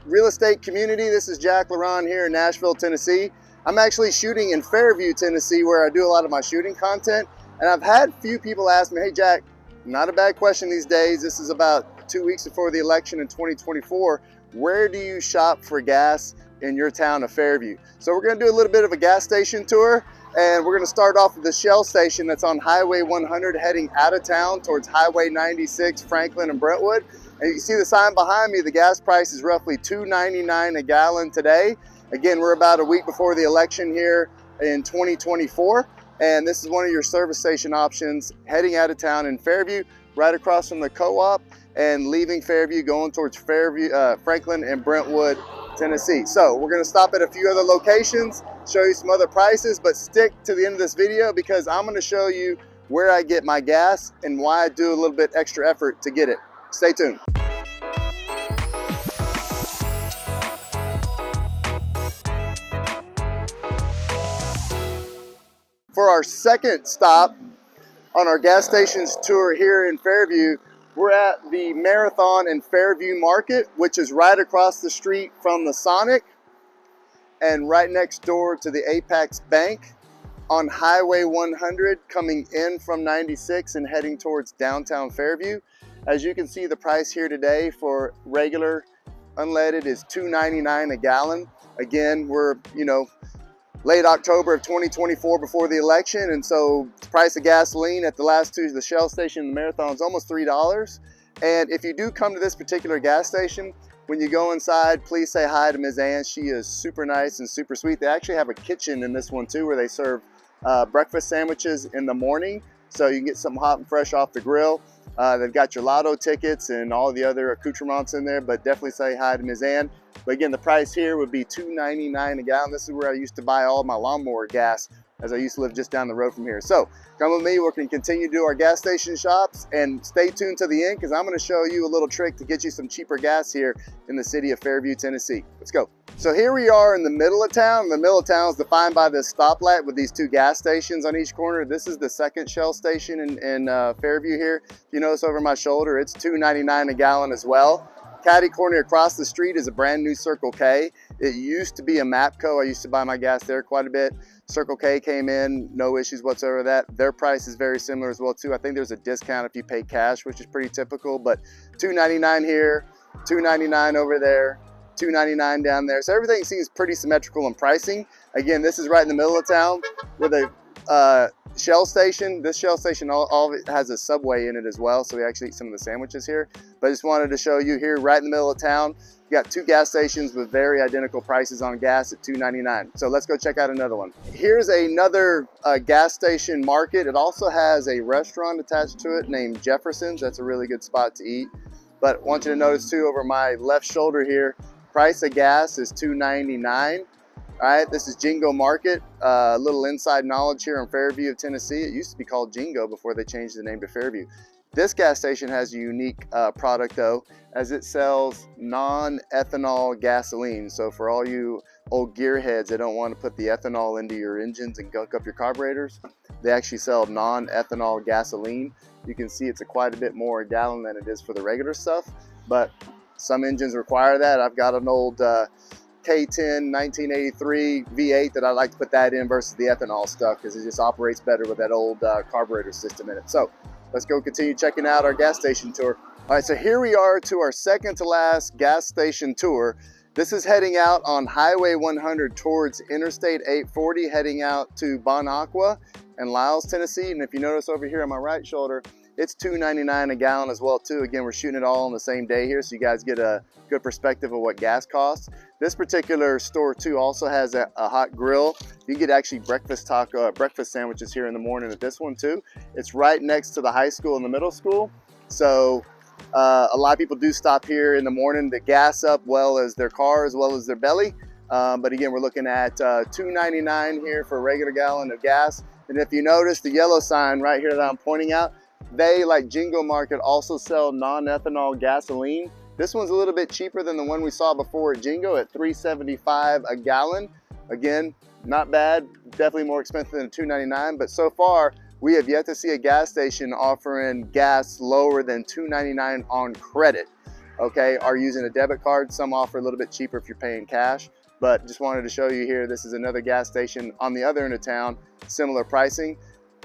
real estate community. This is Jack Laron here in Nashville, Tennessee. I'm actually shooting in Fairview, Tennessee, where I do a lot of my shooting content. And I've had a few people ask me, hey Jack, not a bad question these days. This is about 2 weeks before the election in 2024. Where do you shop for gas in your town of Fairview? So we're gonna do a little bit of a gas station tour, and we're gonna start off with the Shell station that's on Highway 100 heading out of town towards Highway 96, Franklin and Brentwood. And you can see the sign behind me, the gas price is roughly $2.99 a gallon today. Again, we're about a week before the election here in 2024. And this is one of your service station options heading out of town in Fairview, right across from the co-op, and leaving Fairview, going towards Fairview, Franklin and Brentwood, Tennessee. So we're gonna stop at a few other locations, show you some other prices, but stick to the end of this video because I'm gonna show you where I get my gas and why I do a little bit extra effort to get it. Stay tuned. For our second stop on our gas stations tour here in Fairview, we're at the Marathon and Fairview Market, which is right across the street from the Sonic and right next door to the Apex Bank on Highway 100, coming in from 96 and heading towards downtown Fairview. As you can see, the price here today for regular unleaded is $2.99 a gallon. Again, we're, late October of 2024 before the election, and so the price of gasoline at the last two, the Shell station and the Marathon, is almost $3. And if you do come to this particular gas station, when you go inside, please say hi to Ms. Ann. She is super nice and super sweet. They actually have a kitchen in this one too, where they serve breakfast sandwiches in the morning, so you can get something hot and fresh off the grill. They've got your lotto tickets and all the other accoutrements in there, but definitely say hi to Ms. Ann. But again, the price here would be $2.99 a gallon. This is where I used to buy all my lawnmower gas, as I used to live just down the road from here. So come with me, we can continue to do our gas station shops, and stay tuned to the end because I'm going to show you a little trick to get you some cheaper gas here in the city of Fairview, Tennessee. Let's go. So here we are in the middle of town. The middle of town is defined by this stoplight with these two gas stations on each corner. This is the second Shell station in Fairview here. If you notice over my shoulder, it's $2.99 a gallon as well. Caddy corner across the street is a brand new Circle K. It used to be a MAPCO. I used to buy my gas there quite a bit. Circle K came in, no issues whatsoever with that. Their price is very similar as well too. I think there's a discount if you pay cash, which is pretty typical, but $2.99 here, $2.99 over there, $2.99 down there. So everything seems pretty symmetrical in pricing. Again, this is right in the middle of town with a Shell station. This Shell station, all of it has a Subway in it as well, so we actually eat some of the sandwiches here. But I just wanted to show you here right in the middle of town, you got two gas stations with very identical prices on gas at $2.99. So let's go check out another one. Here's another gas station market. It also has a restaurant attached to it named Jefferson's. That's a really good spot to eat. But I want you to notice too, over my left shoulder here, price of gas is $2.99. All right, this is Jingo Market. A little inside knowledge here in Fairview of Tennessee. It used to be called Jingo before they changed the name to Fairview. This gas station has a unique product though, as it sells non-ethanol gasoline. So for all you old gearheads that don't want to put the ethanol into your engines and gunk up your carburetors, they actually sell non-ethanol gasoline. You can see it's quite a bit more a gallon than it is for the regular stuff, but some engines require that. I've got an old K10 1983 V8 that I like to put that in versus the ethanol stuff because it just operates better with that old carburetor system in it. So let's go continue checking out our gas station tour. All right, so here we are to our second to last gas station tour. This is heading out on Highway 100 towards Interstate 840, heading out to Bon Aqua and Lyles, Tennessee. And if you notice over here on my right shoulder, it's $2.99 a gallon as well too. Again, we're shooting it all on the same day here, so you guys get a good perspective of what gas costs. This particular store too also has a hot grill. You can get actually breakfast sandwiches here in the morning at this one too. It's right next to the high school and the middle school. So a lot of people do stop here in the morning to gas up well as their car as well as their belly. But again, we're looking at $2.99 here for a regular gallon of gas. And if you notice the yellow sign right here that I'm pointing out, they, like Jingo Market, also sell non-ethanol gasoline. This one's a little bit cheaper than the one we saw before at Jingo at $3.75 a gallon. Again, not bad, definitely more expensive than $2.99, but so far we have yet to see a gas station offering gas lower than $2.99 on credit. okay, are using a debit card. Some offer a little bit cheaper if you're paying cash, but just wanted to show you here, this is another gas station on the other end of town, similar pricing.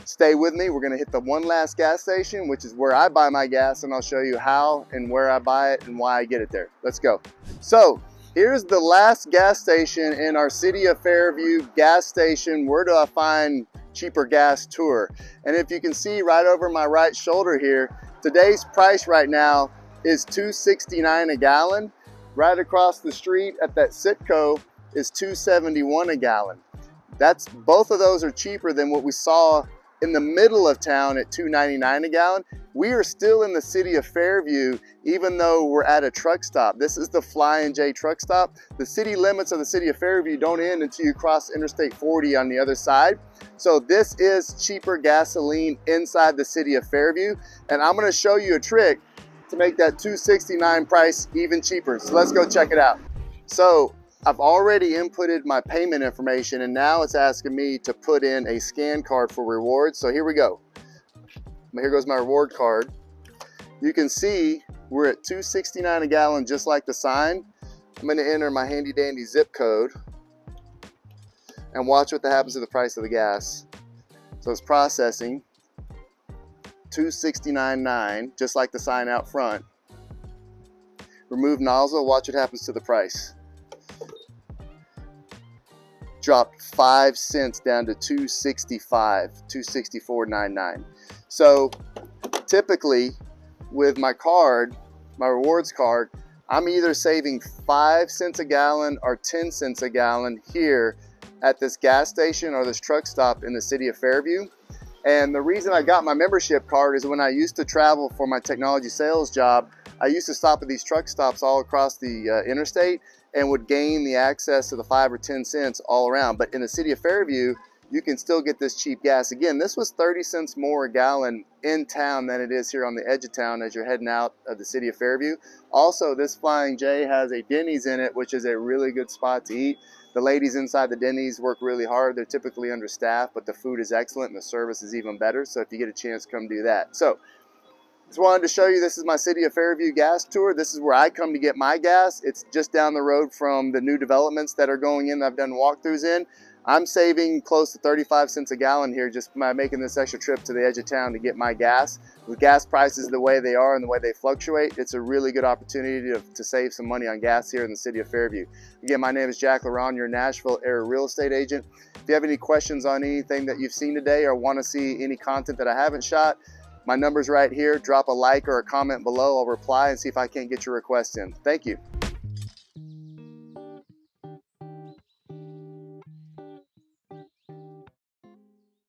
Stay with me, we're gonna hit the one last gas station, which is where I buy my gas, and I'll show you how and where I buy it and why I get it there. Let's go. So here's the last gas station in our City of Fairview gas station Where Do I Find Cheaper Gas tour. And if you can see right over my right shoulder here, today's price right now is $2.69 a gallon. Right across the street at that Citco is $2.71 a gallon. That's, both of those are cheaper than what we saw in the middle of town at $2.99 a gallon. We are still in the City of Fairview, even though we're at a truck stop. This is the Flying J truck stop. The city limits of the City of Fairview don't end until you cross Interstate 40 on the other side. So this is cheaper gasoline inside the City of Fairview. And I'm gonna show you a trick to make that $2.69 price even cheaper. So let's go check it out. So I've already inputted my payment information, and now it's asking me to put in a scan card for rewards. So here we go. Here goes my reward card. You can see we're at $2.69 a gallon, just like the sign. I'm gonna enter my handy dandy zip code and watch what happens to the price of the gas. So it's processing. $2.69.9, just like the sign out front. Remove nozzle, watch what happens to the price. Dropped 5 cents down to $2.65, $2.64.99. So typically with my card, my rewards card, I'm either saving 5 cents a gallon or 10 cents a gallon here at this gas station or this truck stop in the City of Fairview. And the reason I got my membership card is when I used to travel for my technology sales job, I used to stop at these truck stops all across the interstate and would gain the access to the 5 or 10 cents all around. But in the City of Fairview, you can still get this cheap gas. Again, this was 30 cents more a gallon in town than it is here on the edge of town as you're heading out of the City of Fairview. Also, this Flying J has a Denny's in it, which is a really good spot to eat. The ladies inside the Denny's work really hard. They're typically understaffed, but the food is excellent and the service is even better. So if you get a chance, come do that. So just wanted to show you, this is my City of Fairview gas tour. This is where I come to get my gas. It's just down the road from the new developments that are going in that I've done walkthroughs in. I'm saving close to 35 cents a gallon here just by making this extra trip to the edge of town to get my gas. With gas prices the way they are and the way they fluctuate, it's a really good opportunity to save some money on gas here in the City of Fairview. Again, my name is Jack LaRon, your Nashville area real estate agent. If you have any questions on anything that you've seen today or want to see any content that I haven't shot, my number's right here. Drop a like or a comment below. I'll reply and see if I can't get your request in. Thank you.